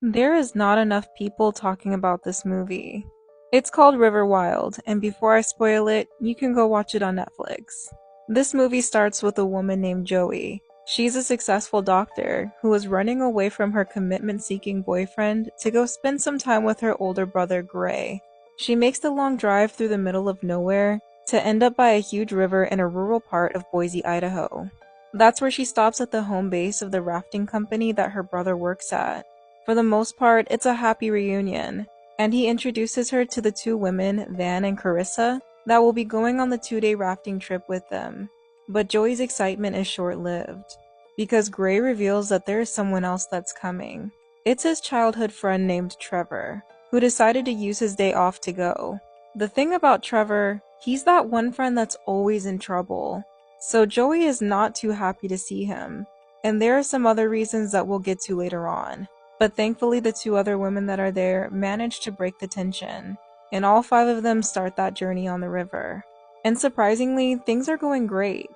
There is not enough people talking about this movie. It's called River Wild, and before I spoil it, you can go watch it on Netflix. This movie starts with a woman named Joey. She's a successful doctor who is running away from her commitment-seeking boyfriend to go spend some time with her older brother Gray. She makes the long drive through the middle of nowhere to end up by a huge river in a rural part of Boise, Idaho. That's where she stops at the home base of the rafting company that her brother works at. For the most part, it's a happy reunion, and he introduces her to the two women, Van and Carissa, that will be going on the 2-day rafting trip with them. But Joey's excitement is short-lived, because Gray reveals that there is someone else that's coming. It's his childhood friend named Trevor, who decided to use his day off to go. The thing about Trevor, he's that one friend that's always in trouble, so Joey is not too happy to see him, and there are some other reasons that we'll get to later on. But thankfully the two other women that are there manage to break the tension, and all 5 of them start that journey on the river. And surprisingly, things are going great.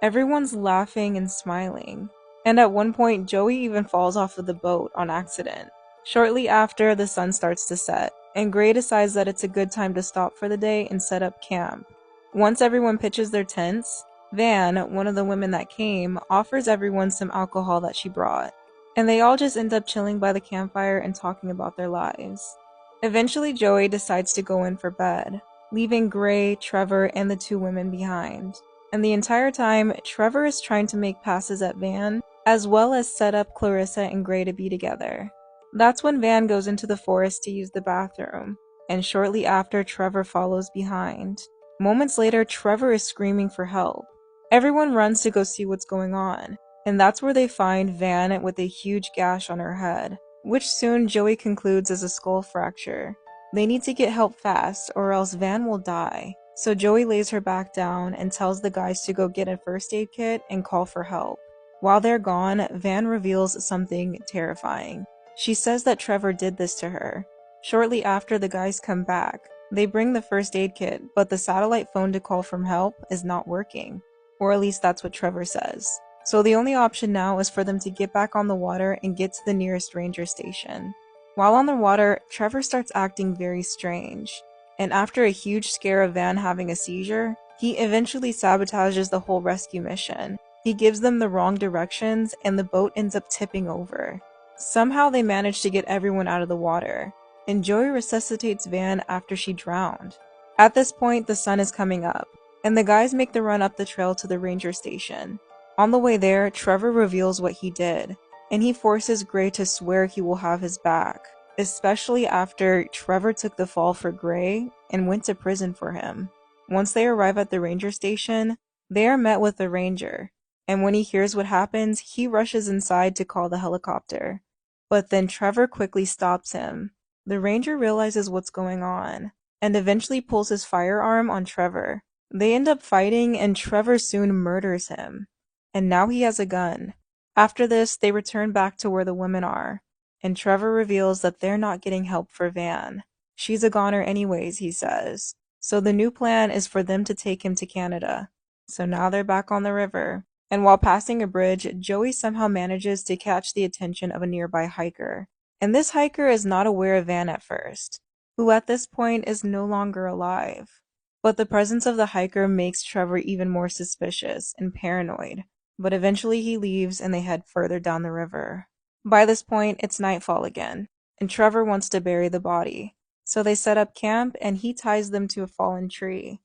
Everyone's laughing and smiling, and at one point Joey even falls off of the boat on accident. Shortly after, the sun starts to set, and Gray decides that it's a good time to stop for the day and set up camp. Once everyone pitches their tents, Van, one of the women that came, offers everyone some alcohol that she brought, and they all just end up chilling by the campfire and talking about their lives. Eventually, Joey decides to go in for bed, leaving Gray, Trevor, and the 2 women behind. And the entire time, Trevor is trying to make passes at Van, as well as set up Clarissa and Gray to be together. That's when Van goes into the forest to use the bathroom, and shortly after, Trevor follows behind. Moments later, Trevor is screaming for help. Everyone runs to go see what's going on, and that's where they find Van with a huge gash on her head, which soon Joey concludes is a skull fracture. They need to get help fast, or else Van will die. So Joey lays her back down and tells the guys to go get a first aid kit and call for help. While they're gone, Van reveals something terrifying. She says that Trevor did this to her. Shortly after the guys come back, they bring the first aid kit, but the satellite phone to call for help is not working. Or at least that's what Trevor says. So the only option now is for them to get back on the water and get to the nearest ranger station. While on the water, Trevor starts acting very strange, and after a huge scare of Van having a seizure, he eventually sabotages the whole rescue mission. He gives them the wrong directions, and the boat ends up tipping over. Somehow they manage to get everyone out of the water, and Joey resuscitates Van after she drowned. At this point, the sun is coming up, and the guys make the run up the trail to the ranger station. On the way there, Trevor reveals what he did, and he forces Gray to swear he will have his back, especially after Trevor took the fall for Gray and went to prison for him. Once they arrive at the ranger station, they are met with a ranger, and when he hears what happens, he rushes inside to call the helicopter. But then Trevor quickly stops him. The ranger realizes what's going on, and eventually pulls his firearm on Trevor. They end up fighting, and Trevor soon murders him. And now he has a gun. After this, they return back to where the women are, and Trevor reveals that they're not getting help for Van. She's a goner anyways, he says. So the new plan is for them to take him to Canada. So now they're back on the river, and while passing a bridge, Joey somehow manages to catch the attention of a nearby hiker. And this hiker is not aware of Van at first, who at this point is no longer alive. But the presence of the hiker makes Trevor even more suspicious and paranoid. But eventually he leaves and they head further down the river. By this point, it's nightfall again, and Trevor wants to bury the body. So they set up camp and he ties them to a fallen tree.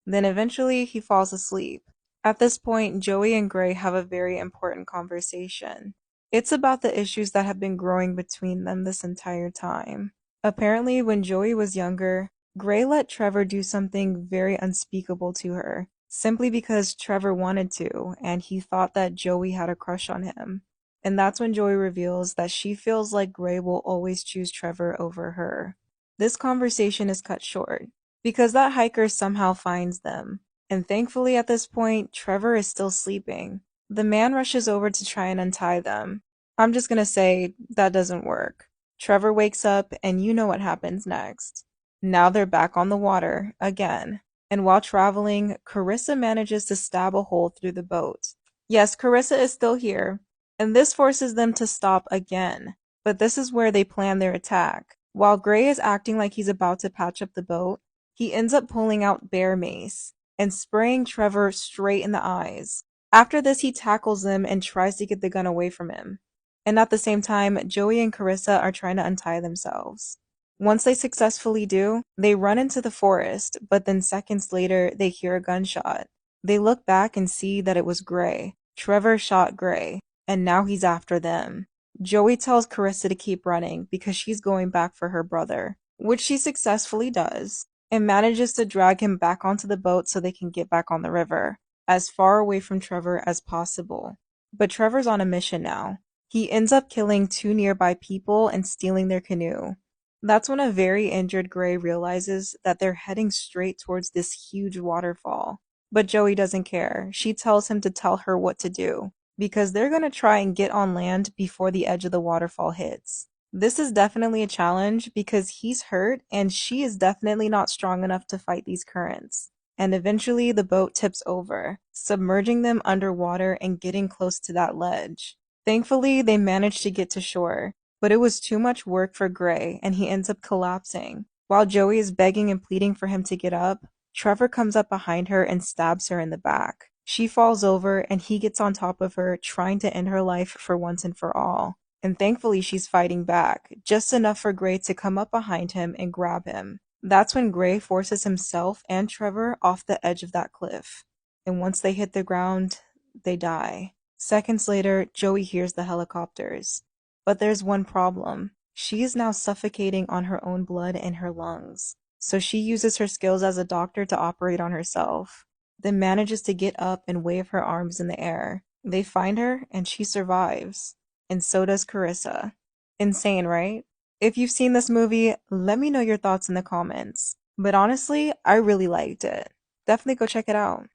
Then eventually he falls asleep. At this point, Joey and Gray have a very important conversation. It's about the issues that have been growing between them this entire time. Apparently, when Joey was younger, Gray let Trevor do something very unspeakable to her, simply because Trevor wanted to, and he thought that Joey had a crush on him. And that's when Joey reveals that she feels like Gray will always choose Trevor over her. This conversation is cut short, because that hiker somehow finds them. And thankfully at this point, Trevor is still sleeping. The man rushes over to try and untie them. I'm just gonna say, that doesn't work. Trevor wakes up, and you know what happens next. Now they're back on the water, again. And while traveling, Carissa manages to stab a hole through the boat. Yes, Carissa is still here, and this forces them to stop again. But this is where they plan their attack. While Gray is acting like he's about to patch up the boat, he ends up pulling out bear mace and spraying Trevor straight in the eyes. After this, he tackles them and tries to get the gun away from him. And at the same time, Joey and Carissa are trying to untie themselves. Once they successfully do, they run into the forest, but then seconds later, they hear a gunshot. They look back and see that it was Gray. Trevor shot Gray, and now he's after them. Joey tells Carissa to keep running because she's going back for her brother, which she successfully does, and manages to drag him back onto the boat so they can get back on the river, as far away from Trevor as possible. But Trevor's on a mission now. He ends up killing two nearby people and stealing their canoe. That's when a very injured Gray realizes that they're heading straight towards this huge waterfall. But Joey doesn't care. She tells him to tell her what to do, because they're going to try and get on land before the edge of the waterfall hits. This is definitely a challenge because he's hurt and she is definitely not strong enough to fight these currents. And eventually the boat tips over, submerging them underwater and getting close to that ledge. Thankfully, they manage to get to shore, but it was too much work for Gray and he ends up collapsing. While Joey is begging and pleading for him to get up, Trevor comes up behind her and stabs her in the back. She falls over and he gets on top of her, trying to end her life for once and for all. And thankfully she's fighting back, just enough for Gray to come up behind him and grab him. That's when Gray forces himself and Trevor off the edge of that cliff. And once they hit the ground, they die. Seconds later, Joey hears the helicopters. But there's one problem. She is now suffocating on her own blood and her lungs. So she uses her skills as a doctor to operate on herself, then manages to get up and wave her arms in the air. They find her and she survives. And so does Carissa. Insane, right? If you've seen this movie, let me know your thoughts in the comments. But honestly, I really liked it. Definitely go check it out.